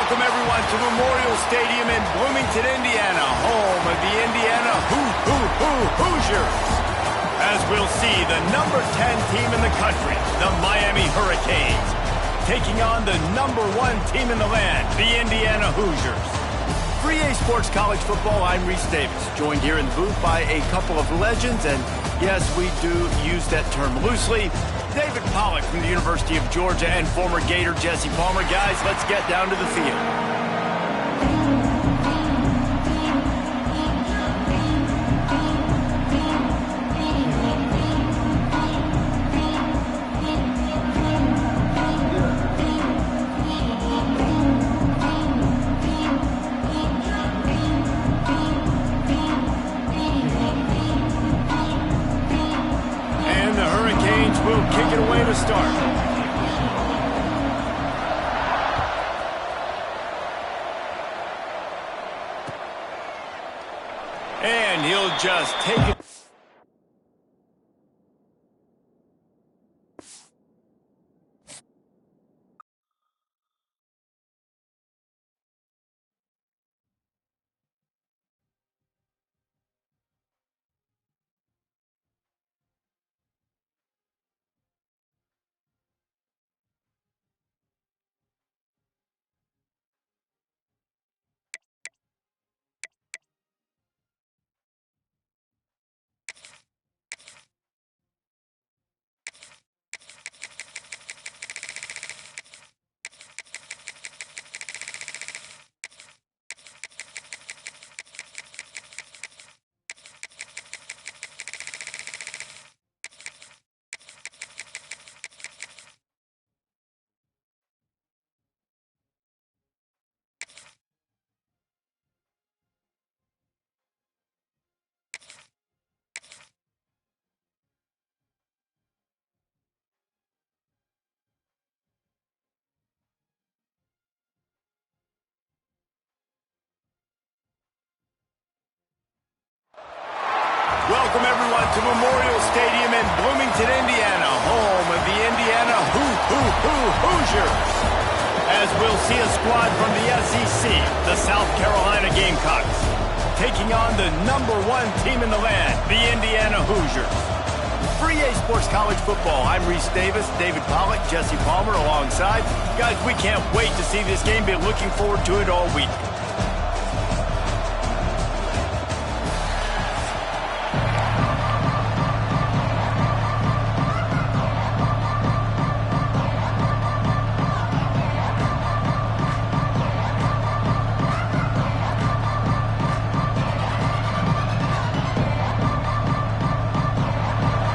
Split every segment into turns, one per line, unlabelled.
Welcome, everyone, to Memorial Stadium in Bloomington, Indiana, home of the Indiana Hoosiers. As we'll see, the number 10 team in the country, the Miami Hurricanes, taking on the number 1 team in the land, the Indiana Hoosiers. For EA Sports College Football, I'm Reese Davis, joined here in the booth by a couple of legends, and yes, we do use that term loosely. David Pollack from the University of Georgia and former Gator Jesse Palmer. Guys, let's get down to the field. Will kick it away to start. And he'll just take it. Welcome, everyone, to Memorial Stadium in Bloomington, Indiana, home of the Indiana Hoosiers. As we'll see a squad from the SEC, the South Carolina Gamecocks, taking on the number 1 team in the land, the Indiana Hoosiers. For EA Sports College Football, I'm Reese Davis, David Pollack, Jesse Palmer alongside. Guys, we can't wait to see this game. Been looking forward to it all week.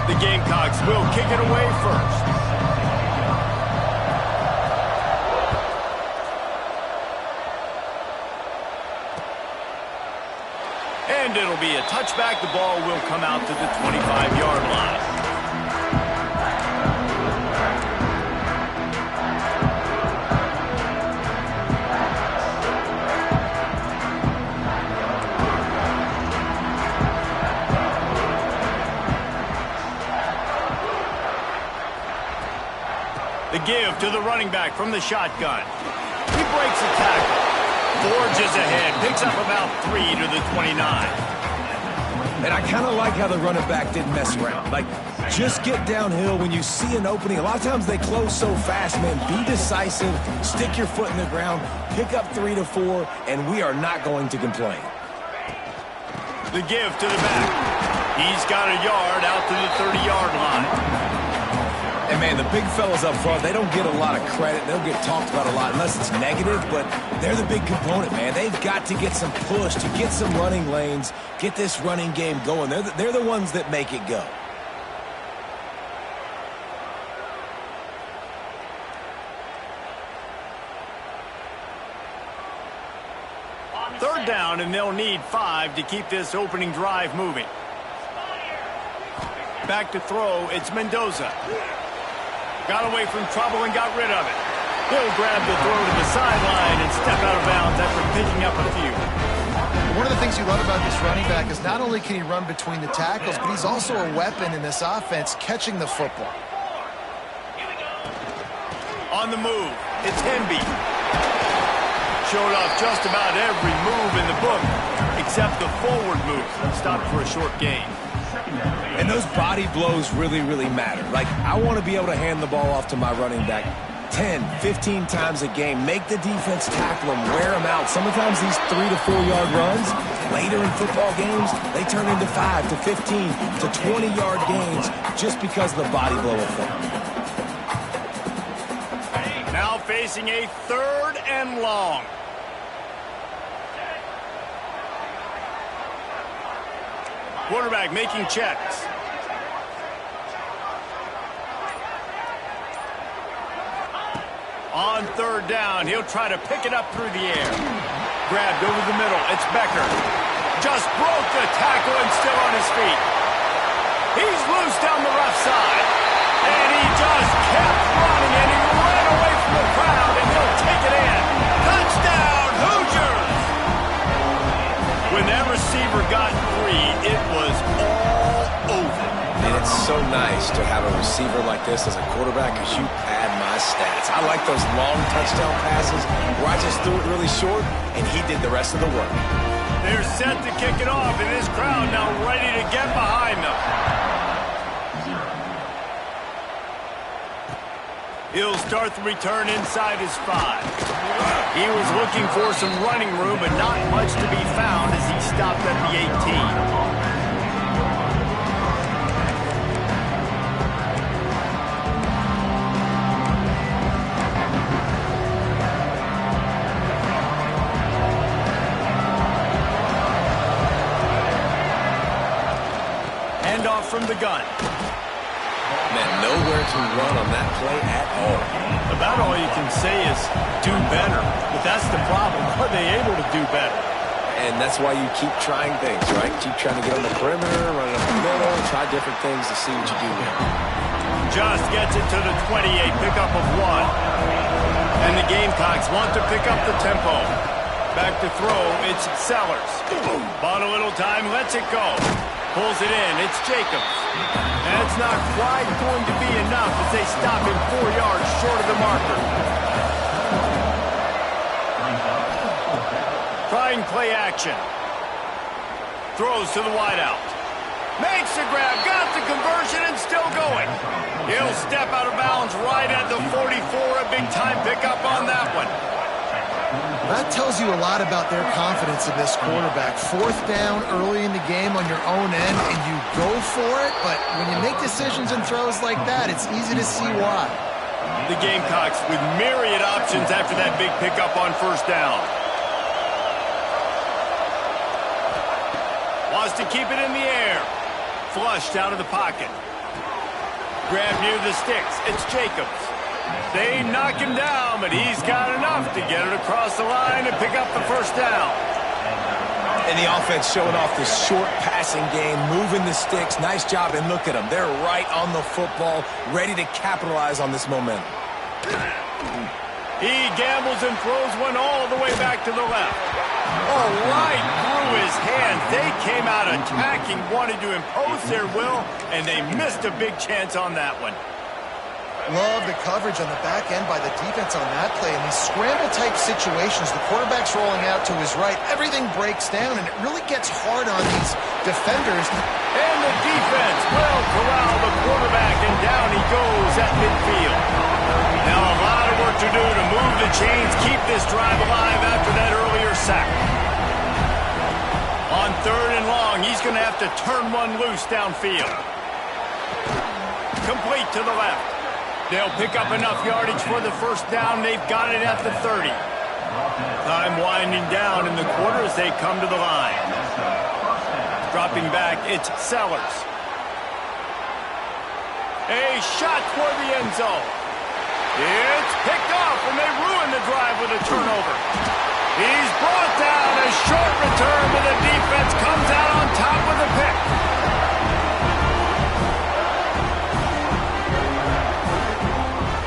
The Gamecocks will kick it away first. And it'll be a touchback. The ball will come out to the 25-yard line. The give to the running back from the shotgun. He breaks a tackle. Forges ahead. Picks up about 3 to the 29.
And I kind of like how the running back didn't mess around. Like, just get downhill when you see an opening. A lot of times they close so fast, man. Be decisive. Stick your foot in the ground. Pick up 3 to 4, and we are not going to complain.
The give to the back. He's got a yard out to the 30-yard line.
And, man, the big fellas up front, they don't get a lot of credit. They'll get talked about a lot unless it's negative, but they're the big component, man. They've got to get some push, to get some running lanes, get this running game going. They're the ones that make it go.
Third down, and they'll need 5 to keep this opening drive moving. Back to throw, it's Mendoza. Got away from trouble and got rid of it. He'll grab the throw to the sideline and step out of bounds after picking up a few.
One of the things you love about this running back is not only can he run between the tackles, but he's also a weapon in this offense catching the football.
On the move, it's Hemby. showed off just about every move in the book, except the forward move. Stopped for a short gain.
And those body blows really, really matter. Like, I want to be able to hand the ball off to my running back 10, 15 times a game. Make the defense tackle them, wear them out. Sometimes these 3 to 4 yard runs, later in football games, they turn into 5 to 15 to 20 yard gains just because of the body blow effect.
Now facing a 3rd and long. Quarterback making checks. On 3rd down, he'll try to pick it up through the air. Grabbed over the middle. It's Becker. Just broke the tackle and still on his feet. He's loose down the left side. And he just kept running, and he ran away from the crowd, and he'll take it in. Touchdown, Hoosiers! When that receiver got free, it was all over.
And it's so nice to have a receiver like this as a quarterback because you pad my stats. I like those long touchdown passes where I just threw it really short, and he did the rest of the work.
They're set to kick it off, and this crowd now ready to get behind them. He'll start the return inside his 5. He was looking for some running room, but not much to be found as he stopped at the 18. Handoff from the gun.
Man, nowhere to run on that play at all.
About all you can say is do better. But that's the problem. Are they able to do better?
And that's why you keep trying things, right? Keep trying to get on the perimeter, run it up the middle, try different things to see what you do there.
Just gets it to the 28, pickup of 1. And the Gamecocks want to pick up the tempo. Back to throw, it's Sellers. Bought a little time, lets it go. Pulls it in, it's Jacobs. And it's not quite going to be enough as they stop him 4 yards short of the marker. Trying play action. Throws to the wideout. Makes the grab, got the conversion, and still going. He'll step out of bounds right at the 44, a big-time pickup on that one.
That tells you a lot about their confidence in this quarterback. 4th down early in the game on your own end, and you go for it, but when you make decisions and throws like that, it's easy to see why.
The Gamecocks with myriad options after that big pickup on 1st down. Wants to keep it in the air. Flushed out of the pocket. Grab near the sticks. It's Jacobs. They knock him down, but he's got enough to get it across the line and pick up the 1st down.
And the offense showing off this short passing game, moving the sticks. Nice job, and look at them. They're right on the football, ready to capitalize on this momentum.
He gambles and throws one all the way back to the left. Oh, right through his hands. They came out attacking, wanted to impose their will, and they missed a big chance on that one.
Love the coverage on the back end by the defense on that play. In these scramble-type situations, the quarterback's rolling out to his right. Everything breaks down, and it really gets hard on these defenders.
And the defense will corral the quarterback, and down he goes at midfield. Now a lot of work to do to move the chains, keep this drive alive after that earlier sack. On 3rd and long, he's going to have to turn one loose downfield. Complete to the left. They'll pick up enough yardage for the 1st down. They've got it at the 30. Time winding down in the quarter as they come to the line. Dropping back, it's Sellers. A shot toward the end zone. It's picked off, and they ruin the drive with a turnover. He's brought down. A short return, but the defense comes out on top with a pick.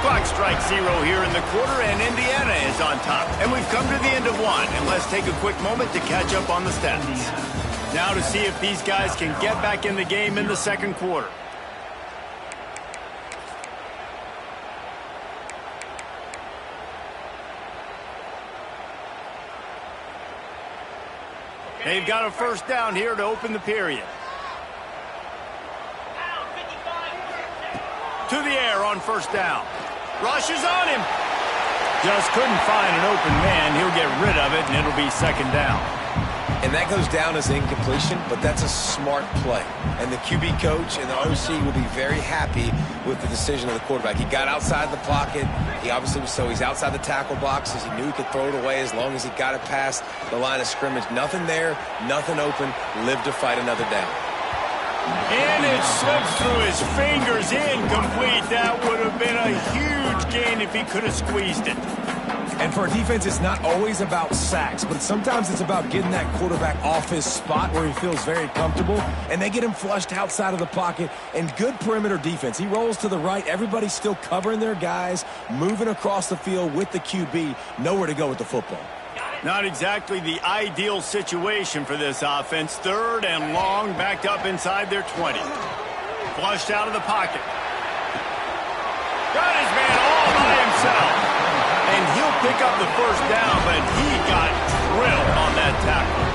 Clock strikes 0 here in the quarter, and Indiana is on top. And we've come to the end of 1, and let's take a quick moment to catch up on the stats. Now to see if these guys can get back in the game in the 2nd quarter. They've got a first down here to open the period. To the air on first down. Rushes on him. Just couldn't find an open man. He'll get rid of it, and it'll be second down.
And that goes down as incompletion, but that's a smart play. And the QB coach and the OC will be very happy with the decision of the quarterback. He got outside the pocket. He obviously was he's outside the tackle boxes. He knew he could throw it away as long as he got it past the line of scrimmage. Nothing there, nothing open. Live to fight another down.
And it slipped through his fingers, incomplete. That would have been a huge gain if he could have squeezed it.
And for a defense, it's not always about sacks, but sometimes it's about getting that quarterback off his spot where he feels very comfortable, and they get him flushed outside of the pocket, and good perimeter defense. He rolls to the right. Everybody's still covering their guys, moving across the field with the QB, nowhere to go with the football.
Not exactly the ideal situation for this offense. Third and long, backed up inside their 20. Flushed out of the pocket. Got his man all by himself. And he'll pick up the first down, but he got drilled on that tackle.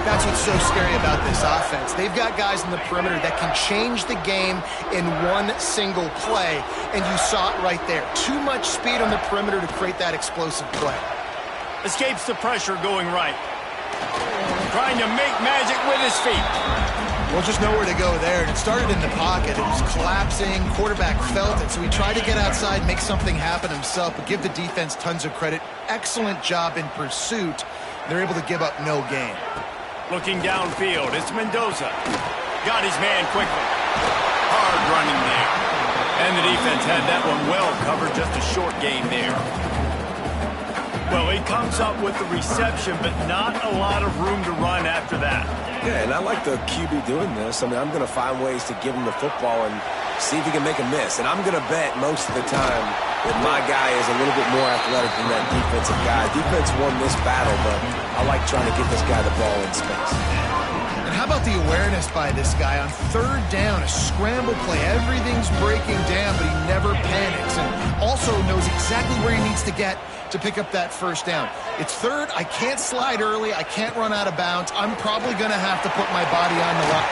That's what's so scary about this offense. They've got guys in the perimeter that can change the game in one single play, and you saw it right there. Too much speed on the perimeter to create that explosive play.
Escapes the pressure going right. Trying to make magic with his feet.
Well, just nowhere to go there. And it started in the pocket. It was collapsing. Quarterback felt it. So he tried to get outside, make something happen himself, but give the defense tons of credit. Excellent job in pursuit. They're able to give up no gain.
Looking downfield, it's Mendoza. Got his man quickly. Hard running there. And the defense had that one well covered. Just a short gain there. Well, he comes up with the reception, but not a lot of room to run after that.
Yeah, and I like the QB doing this. I mean, I'm going to find ways to give him the football and see if he can make a miss. And I'm going to bet most of the time that my guy is a little bit more athletic than that defensive guy. Defense won this battle, but I like trying to get this guy the ball in space.
And how about the awareness by this guy on third down, a scramble play. Everything's breaking down, but he never panics and also knows exactly where he needs to get to pick up that first down. It's third. I can't slide early. I can't run out of bounds. I'm probably going to have to put my body on the line.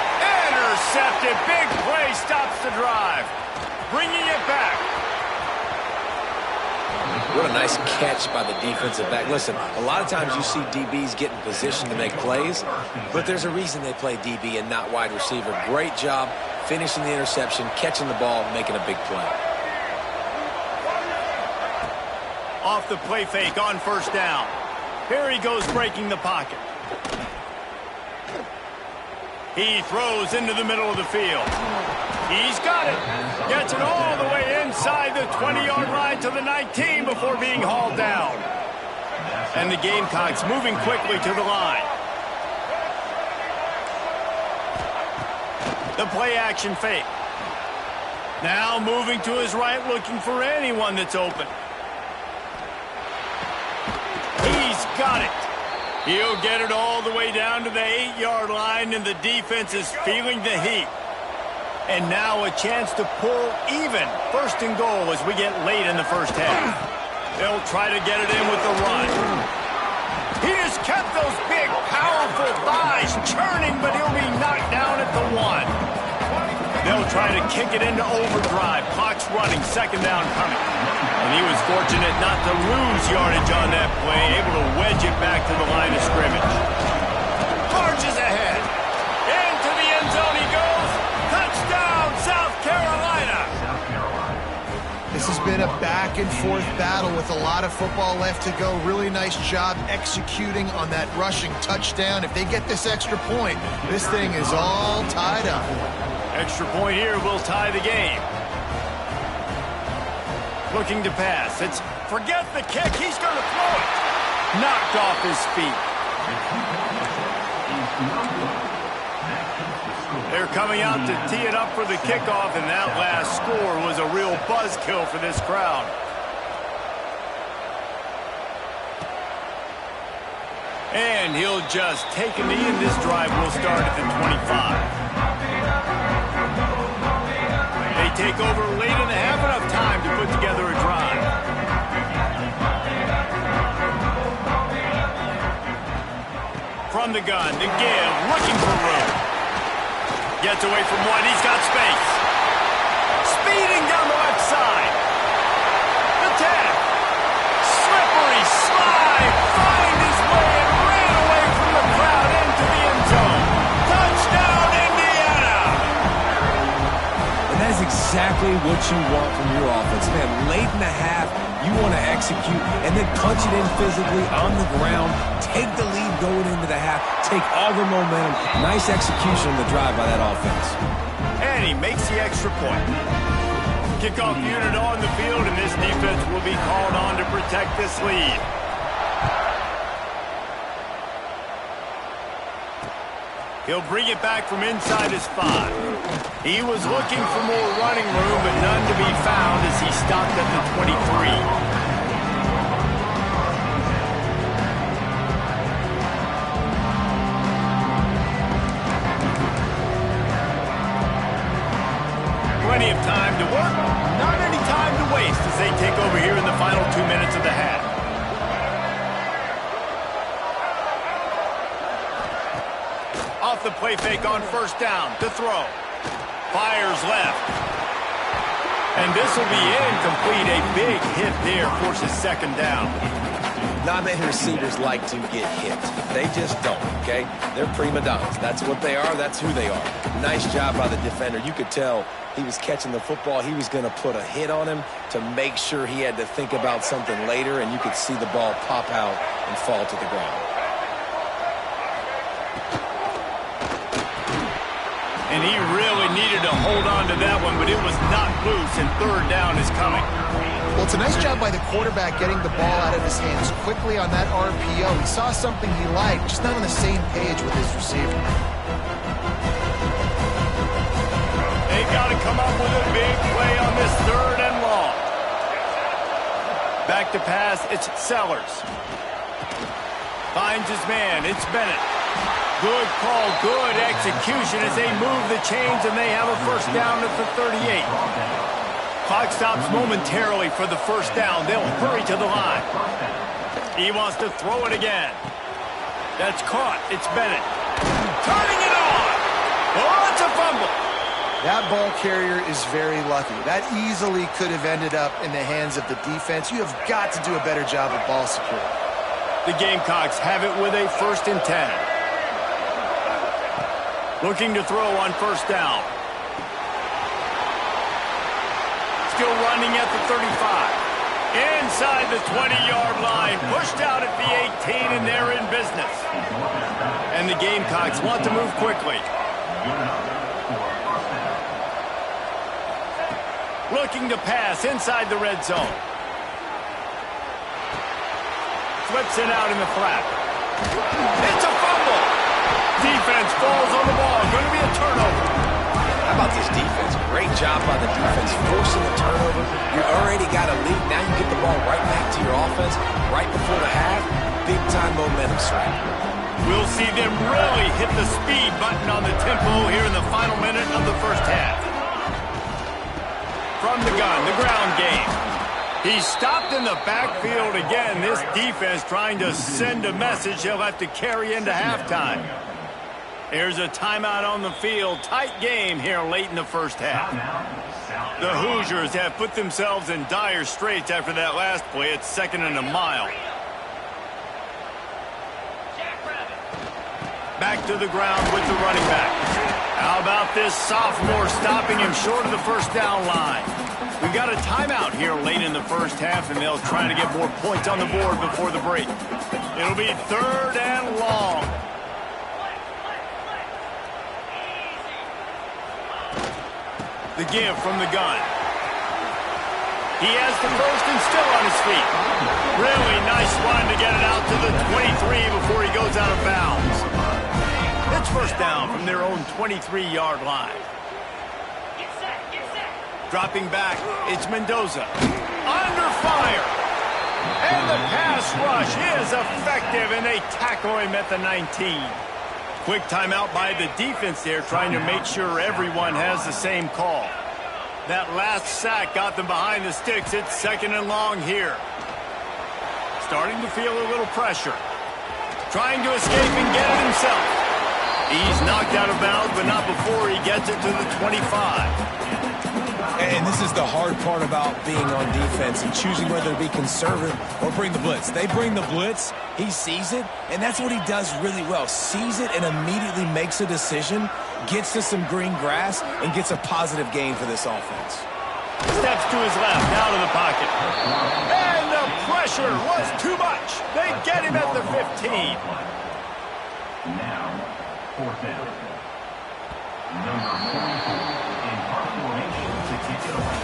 Intercepted. Big play stops the drive. Bringing it back.
What a nice catch by the defensive back. Listen, a lot of times you see DBs get in position to make plays, but there's a reason they play DB and not wide receiver. Great job finishing the interception, catching the ball, making a big play.
Off the play fake on first down. Here he goes breaking the pocket. He throws into the middle of the field. He's got it. Gets it all the way inside the 20-yard line to the 19 before being hauled down. And the Gamecocks moving quickly to the line. The play action fake. Now moving to his right, looking for anyone that's open. He's got it. He'll get it all the way down to the 8-yard line, and the defense is feeling the heat. And now a chance to pull even. First and goal as we get late in the first half. They'll try to get it in with the run. He just kept those big, powerful thighs churning, but he'll be knocked down at the 1. They'll try to kick it into overdrive. Clock's running, second down coming. And he was fortunate not to lose yardage on that play, able to wedge it back to the line of scrimmage. Marches ahead. Into the end zone he goes. Touchdown, South Carolina.
This has been a back-and-forth battle with a lot of football left to go. Really nice job executing on that rushing touchdown. If they get this extra point, this thing is all tied up.
Extra point here will tie the game. Looking to pass. It's forget the kick. He's going to throw it. Knocked off his feet. They're coming out to tee it up for the kickoff, and that last score was a real buzzkill for this crowd. And he'll just take a knee, and this drive will start at the 25. They take over late in the half, enough time to put together a drive. From the gun, the give, looking for room. Gets away from one, he's got space. Speeding down the left side. The 10. Slippery slide. Find his way and ran away from the crowd into the end zone. Touchdown, Indiana!
And that is exactly what you want from your offense. Man, late in the half, you want to execute and then punch it in physically on the ground. Take the lead going into the half. Take all the momentum. Nice execution on the drive by that offense.
And he makes the extra point. Kickoff unit on the field, and this defense will be called on to protect this lead. He'll bring it back from inside his 5. He was looking for more running room, but none to be found as he stopped at the 23. Plenty of time to work, not any time to waste as they take over here in the final 2 minutes of the half. Off the play fake on first down to throw. Fires left. And this will be incomplete. A big hit there forces second down.
Not many receivers like to get hit. They just don't, okay? They're prima donnas. That's what they are. That's who they are. Nice job by the defender. You could tell he was catching the football. He was going to put a hit on him to make sure he had to think about something later, and you could see the ball pop out and fall to the ground.
And he really needed to hold on to that one, but it was not loose, and third down is coming.
Well, it's a nice job by the quarterback getting the ball out of his hands quickly on that RPO. He saw something he liked, just not on the same page with his receiver.
They got to come up with a big play on this third and long. Back to pass, it's Sellers. Finds his man, it's Bennett. Good call, good execution as they move the chains and they have a first down at the 38. Clock stops momentarily for the first down. They'll hurry to the line. He wants to throw it again. That's caught. It's Bennett. Turning it on. Oh, it's a fumble.
That ball carrier is very lucky. That easily could have ended up in the hands of the defense. You have got to do a better job of ball security.
The Gamecocks have it with a 1st and 10. Looking to throw on first down. Still running at the 35. Inside the 20-yard line. Pushed out at the 18, and they're in business. And the Gamecocks want to move quickly. Looking to pass inside the red zone. Flips it out in the flat. It's a fumble. Defense falls on the ball. Going to be a turnover.
How about this defense? Great job by the defense forcing the turnover. You already got a lead. Now you get the ball right back to your offense right before the half. Big-time momentum swing.
We'll see them really hit the speed button on the tempo here in the final minute of the first half. From the gun, the ground game. He's stopped in the backfield again. This defense trying to send a message he'll have to carry into halftime. There's a timeout on the field. Tight game here late in the first half. The Hoosiers have put themselves in dire straits after that last play. It's 2nd and a mile. Back to the ground with the running back. How about this sophomore stopping him short of the first down line? We've got a timeout here late in the first half, and they'll try to get more points on the board before the break. It'll be 3rd and long. The give from the gun. He has the first and still on his feet. Really nice run to get it out to the 23 before he goes out of bounds. It's first down from their own 23-yard line. Dropping back, it's Mendoza. Under fire. And the pass rush is effective, and they tackle him at the 19. Quick timeout by the defense there, trying to make sure everyone has the same call. That last sack got them behind the sticks. It's 2nd and long here. Starting to feel a little pressure. Trying to escape and get it himself. He's knocked out of bounds, but not before he gets it to the 25.
And this is the hard part about being on defense and choosing whether to be conservative or bring the blitz. They bring the blitz, he sees it, and that's what he does really well. Sees it and immediately makes a decision, gets to some green grass, and gets a positive gain for this offense.
Steps to his left, out of the pocket. And the pressure was too much. They get him at the 15.
Now, fourth down. Number 44 in our formation to kick it away.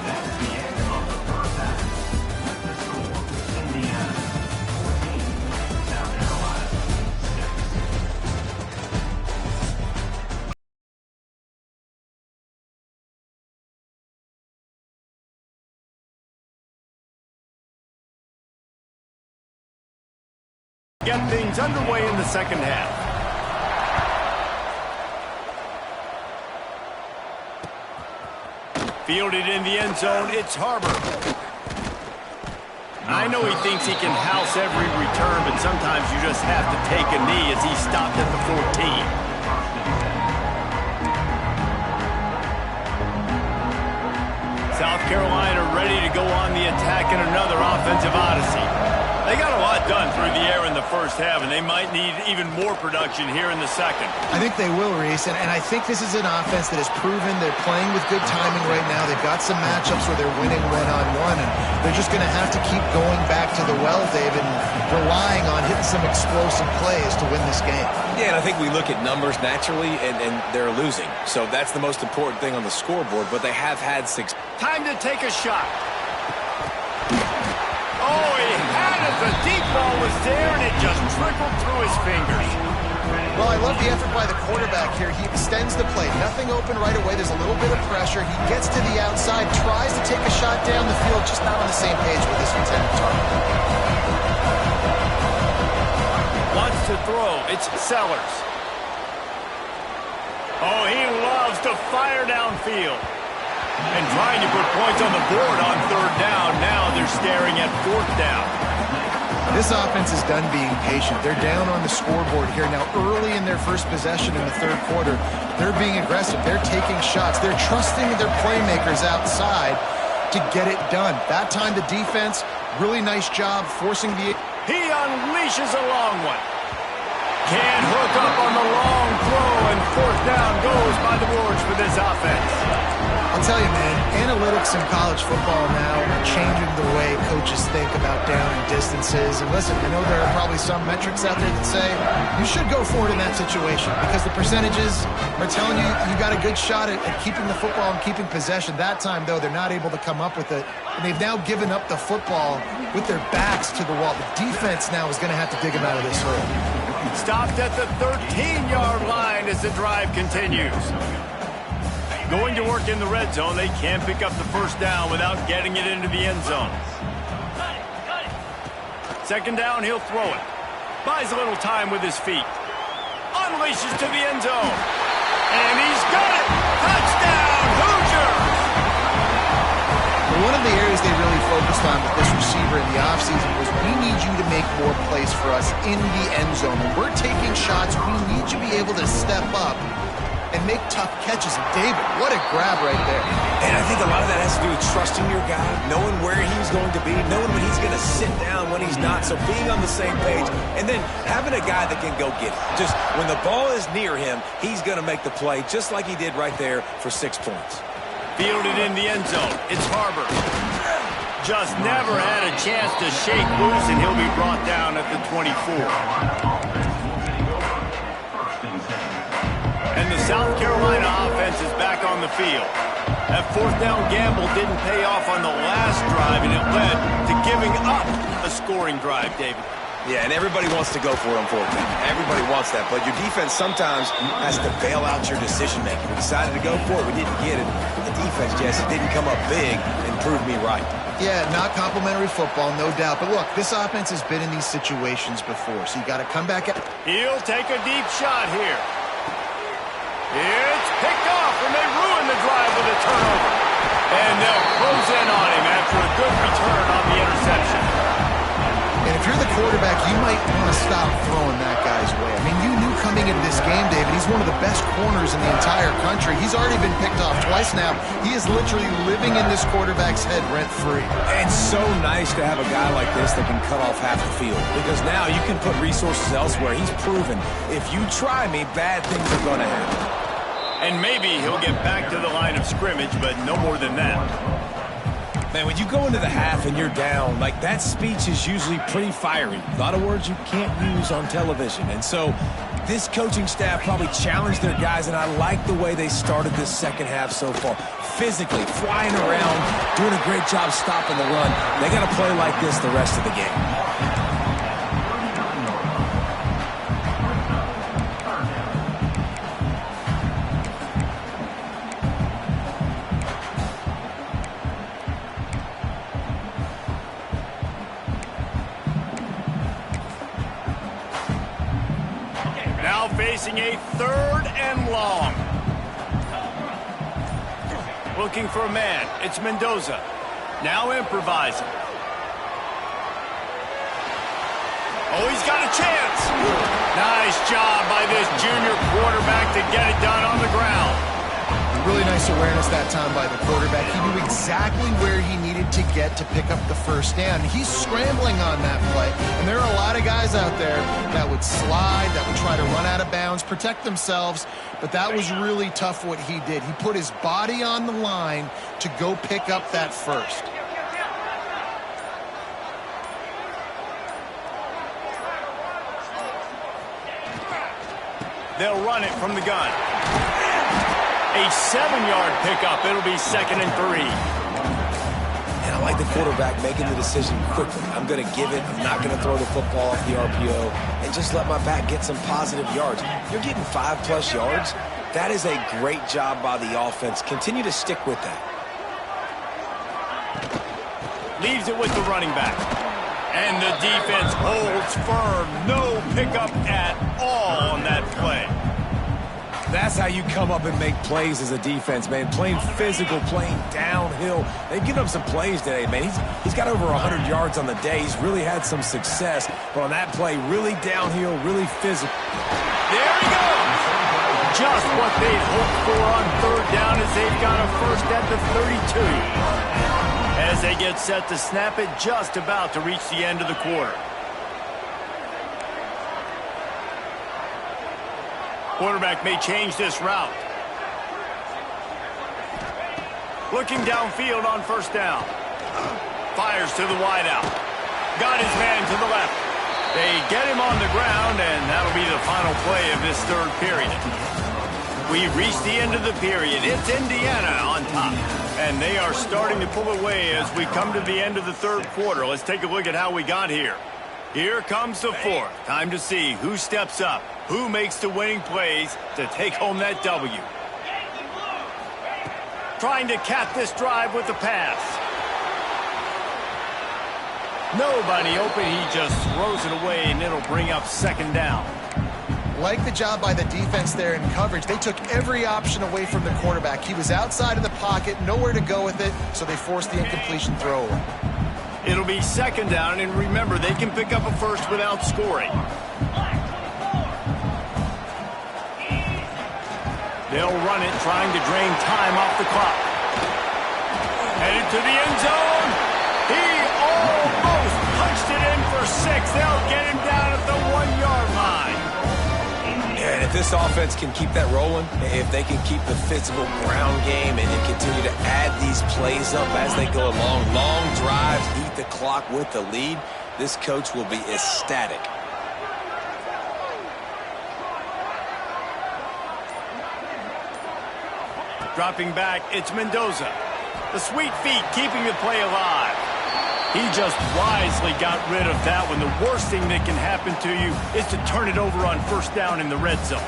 That's the end of the first half. The score, Indiana 14, South Carolina 6.
Get things underway in the second half. Fielded in the end zone, it's Harbor. I know he thinks he can house every return, but sometimes you just have to take a knee as he stopped at the 14. South Carolina ready to go on the attack in another offensive odyssey. They got a lot done through the air in the first half, and they might need even more production here in the second.
I think they will, Reese, and I think this is an offense that has proven they're playing with good timing right now. They've got some matchups where they're winning one-on-one, and they're just going to have to keep going back to the well, David, and relying on hitting some explosive plays to win this game.
Yeah, and I think we look at numbers naturally, and they're losing. So that's the most important thing on the scoreboard, but they have had 6.
Time to take a shot. Oh, he had it. The deep ball was there, and it just trickled through his fingers.
Well, I love the effort by the quarterback here. He extends the play. Nothing open right away. There's a little bit of pressure. He gets to the outside, tries to take a shot down the field, just not on the same page with his intended target.
Wants to throw. It's Sellers. Oh, he loves to fire downfield. And trying to put points on the board on third down. Now they're staring at fourth down.
This offense is done being patient. They're down on the scoreboard here. Now, early in their first possession in the third quarter, they're being aggressive. They're taking shots. They're trusting their playmakers outside to get it done. That time, the defense, really nice job forcing the...
He unleashes a long one. Can't hook up on the long throw, and fourth down goes by the boards for this offense.
I'll tell you, man, analytics in college football now are changing the way coaches think about down and distances. And listen, I know there are probably some metrics out there that say you should go for it in that situation because the percentages are telling you you got a good shot at keeping the football and keeping possession. That time, though, they're not able to come up with it. And they've now given up the football with their backs to the wall. The defense now is going to have to dig them out of this hole.
Stopped at the 13-yard line as the drive continues. Going to work in the red zone, they can't pick up the first down without getting it into the end zone. Second down, he'll throw it. Buys a little time with his feet. Unleashes to the end zone. And he's got it! Touchdown, Hoosiers!
One of the areas they really focused on with this receiver in the offseason was we need you to make more plays for us in the end zone. When we're taking shots, we need you to be able to step up and make tough catches. And David, what a grab right there.
And I think a lot of that has to do with trusting your guy, knowing where he's going to be, knowing when he's going to sit down, when he's not. So being on the same page, and then having a guy that can go get it. Just when the ball is near him, he's going to make the play just like he did right there for 6 points.
Fielded in the end zone. It's Harbor. Just never had a chance to shake loose, and he'll be brought down at the 24. And the South Carolina offense is back on the field. That fourth down gamble didn't pay off on the last drive, and it led to giving up a scoring drive, David.
Yeah, and everybody wants to go for it on fourth down. Everybody wants that, but your defense sometimes has to bail out your decision-making. We decided to go for it. We didn't get it. But the defense, Jesse, didn't come up big and prove me right.
Yeah, not complimentary football, no doubt. But look, this offense has been in these situations before, so you got to come back.
He'll take a deep shot here. It's picked off, and they ruin the drive with a turnover. And they'll close in on him after a good return on the interception.
quarterback, you might want to stop throwing that guy's way. I mean, you knew coming into this game, David, he's one of the best corners in the entire country. He's already been picked off twice now. He is literally living in this quarterback's head rent-free.
And so nice to have a guy like this that can cut off half the field, because now you can put resources elsewhere. He's proven, if you try me, bad things are going to happen.
And maybe he'll get back to the line of scrimmage, but no more than that.
Man, when you go into the half and you're down, like, that speech is usually pretty fiery. A lot of words you can't use on television. And so this coaching staff probably challenged their guys, and I like the way they started this second half so far. Physically, flying around, doing a great job stopping the run. They got to play like this the rest of the game.
Facing a 3rd and long. Looking for a man. It's Mendoza. Now improvising. Oh, he's got a chance. Nice job by this junior quarterback to get it done on the ground.
Really nice awareness that time by the quarterback. He knew exactly where he needed to get to pick up the first down. He's scrambling on that play. And there are a lot of guys out there that would slide, that would try to run out of bounds, protect themselves. But that was really tough what he did. He put his body on the line to go pick up that first.
They'll run it from the gun. A 7-yard pickup. It'll be 2nd and 3.
And I like the quarterback making the decision quickly. I'm going to give it. I'm not going to throw the football off the RPO and just let my back get some positive yards. You're getting 5+ yards. That is a great job by the offense. Continue to stick with that.
Leaves it with the running back. And the defense holds firm. No pickup at all on that play.
That's how you come up and make plays as a defense, man. Playing physical, playing downhill. They've given up some plays today, man. He's got over 100 yards on the day. He's really had some success. But on that play, really downhill, really physical.
There he goes. Just what they'd hoped for on 3rd down as they've got a first at the 32. As they get set to snap it, just about to reach the end of the quarter. Quarterback may change this route. Looking downfield on 1st down. Fires to the wideout. Got his man to the left. They get him on the ground, and that'll be the final play of this 3rd period. We've reached the end of the period. It's Indiana on top. And they are starting to pull away as we come to the end of the 3rd quarter. Let's take a look at how we got here. Here comes the 4th. Time to see who steps up, who makes the winning plays to take home that W. Trying to cap this drive with the pass. Nobody open. He just throws it away, and it'll bring up 2nd down.
Like the job by the defense there in coverage. They took every option away from the quarterback. He was outside of the pocket, nowhere to go with it, so they forced the incompletion throwaway.
It'll be 2nd down, and remember, they can pick up a first without scoring. They'll run it, trying to drain time off the clock. Headed to the end zone. He almost punched it in for 6. They'll get him down at the 1-yard line.
And if this offense can keep that rolling, if they can keep the physical ground game and then continue to add these plays up as they go along, long drives, eat the clock with the lead, this coach will be ecstatic.
Dropping back, it's Mendoza. The sweet feet keeping the play alive. He just wisely got rid of that one. The worst thing that can happen to you is to turn it over on 1st down in the red zone.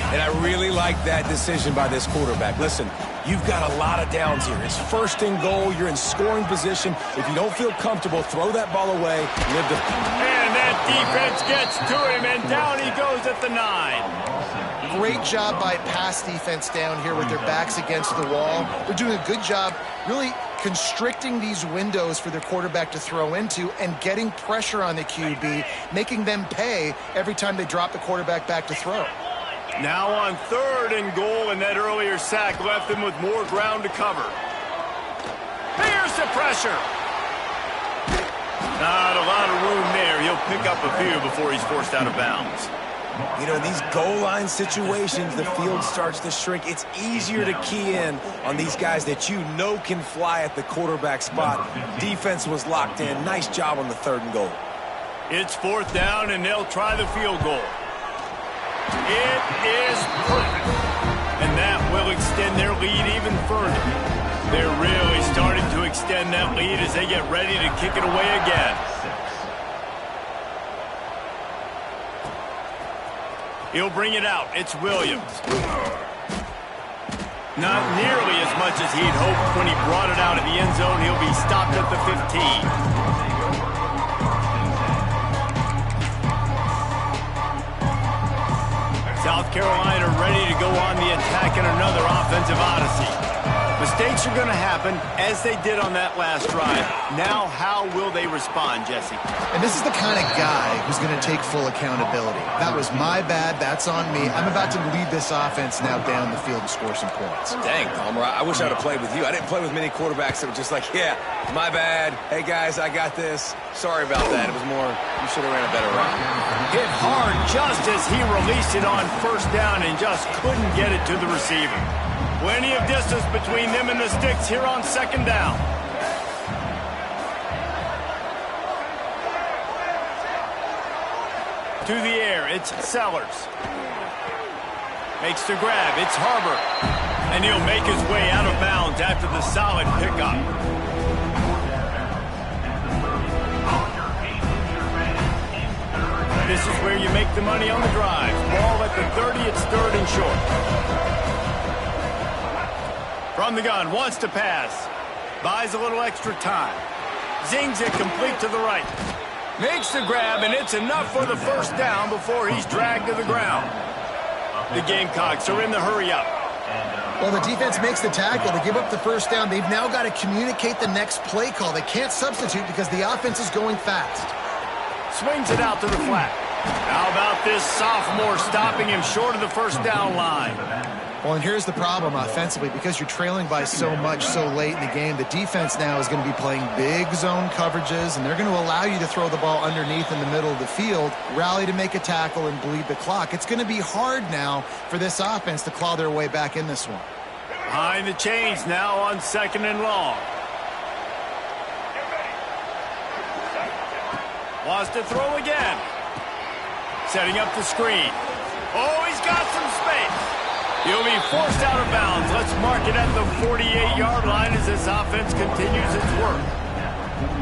And I really like that decision by this quarterback. Listen, you've got a lot of downs here. It's 1st and goal. You're in scoring position. If you don't feel comfortable, throw that ball away.
And that defense gets to him, and down he goes at the 9.
great job by pass defense down here with their backs against the wall. They're doing a good job really constricting these windows for their quarterback to throw into and getting pressure on the QB, making them pay every time they drop the quarterback back to throw.
Now on 3rd and goal, and that earlier sack left them with more ground to cover. Here's the pressure. Not a lot of room there. He'll pick up a few before he's forced out of bounds.
You know, in these goal line situations, the field starts to shrink. It's easier to key in on these guys that you know can fly at the quarterback spot. Defense was locked in. Nice job on the 3rd and goal.
It's 4th down, and they'll try the field goal. It is perfect. And that will extend their lead even further. They're really starting to extend that lead as they get ready to kick it away again. He'll bring it out. It's Williams. Not nearly as much as he'd hoped when he brought it out of the end zone. He'll be stopped at the 15. South Carolina ready to go on the attack in another offensive odyssey. Mistakes are going to happen, as they did on that last drive. Now, how will they respond, Jesse?
And this is the kind of guy who's going to take full accountability. That was my bad. That's on me. I'm about to lead this offense now down the field and score some points.
Dang, Palmer, I wish I would have played with you. I didn't play with many quarterbacks that were just like, yeah, my bad. Hey, guys, I got this. Sorry about that. It was more, you should have ran a better route.
Hit hard just as he released it on 1st down and just couldn't get it to the receiver. Plenty of distance between them and the sticks here on 2nd down. To the air, it's Sellers. Makes the grab, it's Harbor. And he'll make his way out of bounds after the solid pickup. This is where you make the money on the drive. Ball at the 30, it's 3rd and short. From the gun, wants to pass. Buys a little extra time. Zings it complete to the right. Makes the grab, and it's enough for the 1st down before he's dragged to the ground. The Gamecocks are in the hurry-up.
Well, the defense makes the tackle. They give up the 1st down. They've now got to communicate the next play call. They can't substitute because the offense is going fast.
Swings it out to the flat. How about this sophomore stopping him short of the 1st down line?
Well, and here's the problem offensively. Because you're trailing by so much so late in the game, the defense now is going to be playing big zone coverages, and they're going to allow you to throw the ball underneath in the middle of the field, rally to make a tackle, and bleed the clock. It's going to be hard now for this offense to claw their way back in this one.
Behind the chains now on 2nd and long. Wants to throw again. Setting up the screen. Oh, he's got some space. He'll be forced out of bounds. Let's mark it at the 48-yard line as this offense continues its work.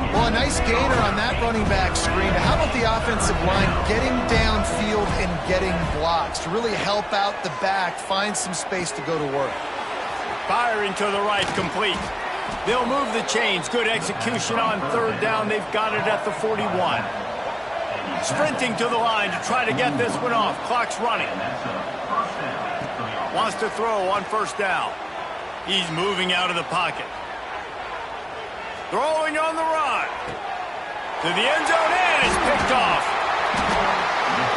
Well, a nice gainer on that running back screen. How about the offensive line getting downfield and getting blocks to really help out the back, find some space to go to work?
Firing to the right, complete. They'll move the chains. Good execution on 3rd down. They've got it at the 41. Sprinting to the line to try to get this one off. Clock's running. Wants to throw on 1st down. He's moving out of the pocket. Throwing on the run. To the end zone, and it's picked off.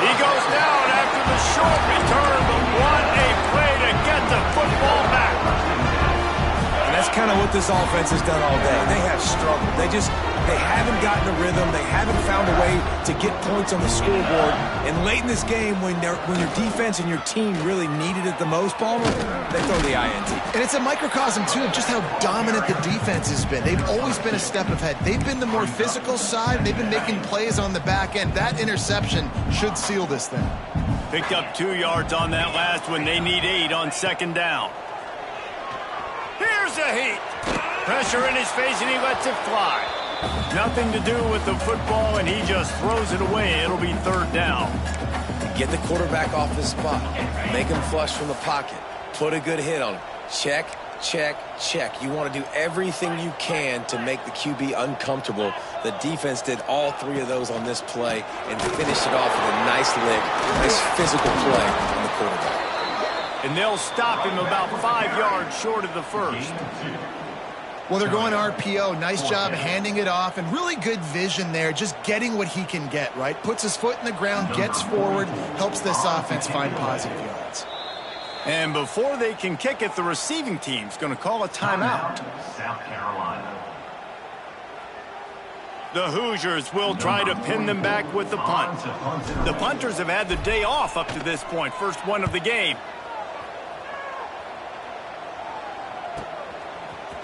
He goes down after the short return, but what a play to get the football back.
And that's kind of what this offense has done all day. They have struggled. They haven't gotten a rhythm. They haven't found a way to get points on the scoreboard. And late in this game, when your defense and your team really needed it the most, Palmer, they throw the INT.
And it's a microcosm, too, of just how dominant the defense has been. They've always been a step ahead. They've been the more physical side. They've been making plays on the back end. That interception should seal this thing.
Picked up 2 yards on that last one. They need 8 on 2nd down. Here's a heat. Pressure in his face, and he lets it fly. Nothing to do with the football, and he just throws it away. It'll be 3rd down.
Get the quarterback off his spot. Make him flush from the pocket. Put a good hit on him. Check, check, check. You want to do everything you can to make the QB uncomfortable. The defense did all 3 of those on this play and finished it off with a nice lick, nice physical play on the quarterback.
and they'll stop him about 5 yards short of the first.
Well, they're going RPO. Nice job handing it off, and really good vision there, just getting what he can get, right? Puts his foot in the ground, gets forward, helps this offense find positive yards.
And before they can kick it, the receiving team's going to call a timeout.
South Carolina.
The Hoosiers will try to pin them back with the punt. The punters have had the day off up to this point, first one of the game.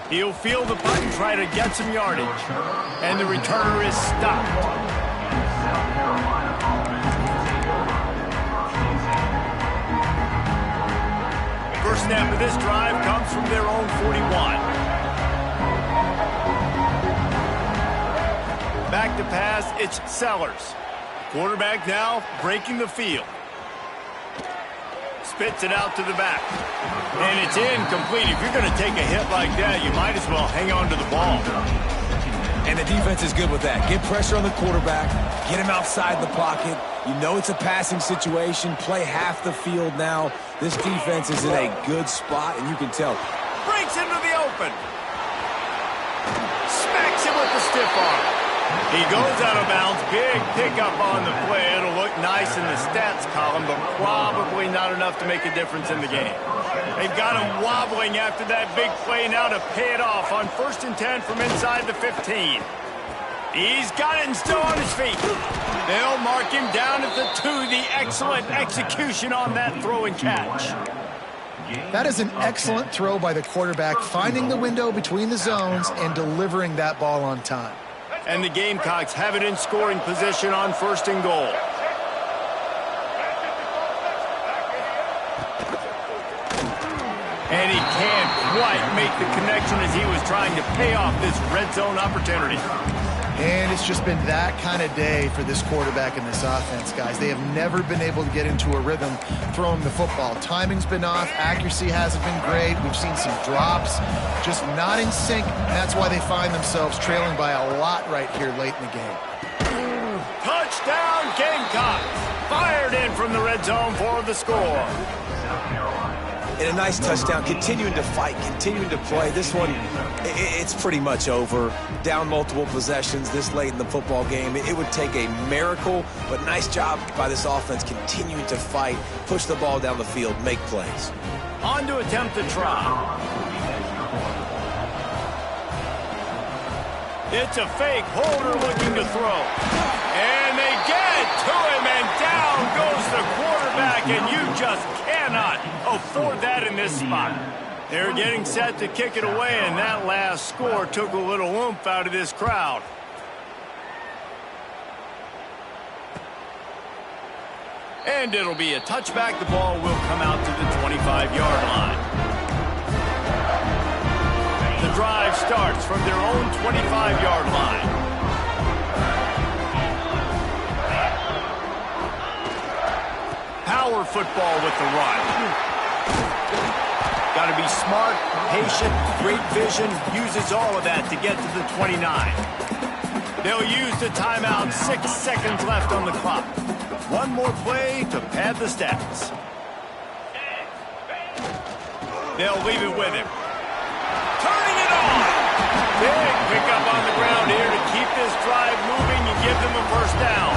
He'll field the punt and try to get some yardage. And the returner is stopped. First snap of this drive comes from their own 41. Back to pass, it's Sellers. Quarterback now breaking the field. Spits it out to the back. And it's incomplete. If you're going to take a hit like that, you might as well hang on to the ball.
And the defense is good with that. Get pressure on the quarterback. Get him outside the pocket. You know it's a passing situation. Play half the field now. This defense is in a good spot, and you can tell.
Breaks into the open. Smacks him with the stiff arm. He goes out of bounds. Big pickup on the play. It'll look nice in the stats column, but probably not enough to make a difference in the game. They've got him wobbling after that big play now to pay it off on 1st and 10 from inside the 15. He's got it and still on his feet. They'll mark him down at the 2. The excellent execution on that throw and catch.
That is an excellent throw by the quarterback, finding the window between the zones and delivering that ball on time.
And the Gamecocks have it in scoring position on 1st and goal. And he can't quite make the connection as he was trying to pay off this red zone opportunity.
And it's just been that kind of day for this quarterback and this offense, guys. They have never been able to get into a rhythm throwing the football. Timing's been off. Accuracy hasn't been great. We've seen some drops, just not in sync. And that's why they find themselves trailing by a lot right here late in the game.
Touchdown, Gamecocks. Fired in from the red zone for the score.
And a nice touchdown, continuing to fight, continuing to play. This one, it's pretty much over. Down multiple possessions this late in the football game. It would take a miracle, but nice job by this offense continuing to fight, push the ball down the field, make plays.
On to attempt the try. It's a fake. Holder looking to throw. And they get to him, and down goes the quarterback, and you just cannot afford that in this spot. They're getting set to kick it away, and that last score took a little oomph out of this crowd. And it'll be a touchback. The ball will come out to the 25-yard line. The drive starts from their own 25-yard line. Power football with the run. Got to be smart, patient, great vision, uses all of that to get to the 29. They'll use the timeout, 6 seconds left on the clock. One more play to pad the stats. They'll leave it with him. Turning it on! Big pickup on the ground here to keep this drive moving and give them a first down.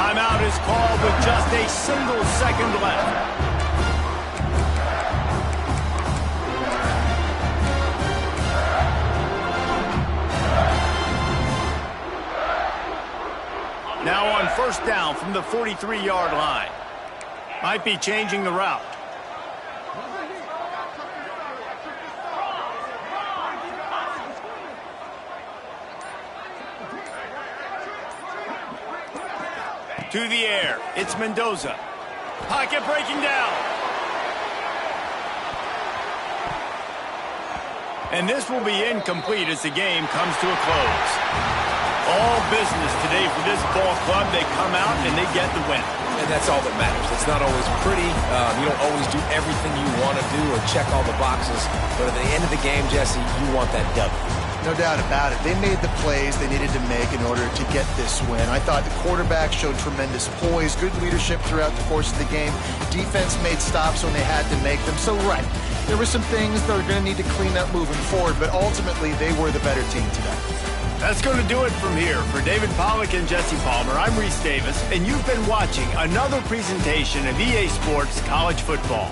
Timeout is called with just a single second left. Now on first down from the 43-yard line. Might be changing the route. To the air, it's Mendoza. Pocket breaking down. And this will be incomplete as the game comes to a close. All business today for this ball club. They come out and they get the win.
And that's all that matters. It's not always pretty. You don't always do everything you want to do or check all the boxes. But at the end of the game, Jesse, you want that W.
No doubt about it. They made the plays they needed to make in order to get this win. I thought the quarterback showed tremendous poise, good leadership throughout the course of the game. Defense made stops when they had to make them. So, right, there were some things that are going to need to clean up moving forward, but ultimately they were the better team today.
That's going to do it from here. For David Pollack and Jesse Palmer, I'm Reese Davis, and you've been watching another presentation of EA Sports College Football.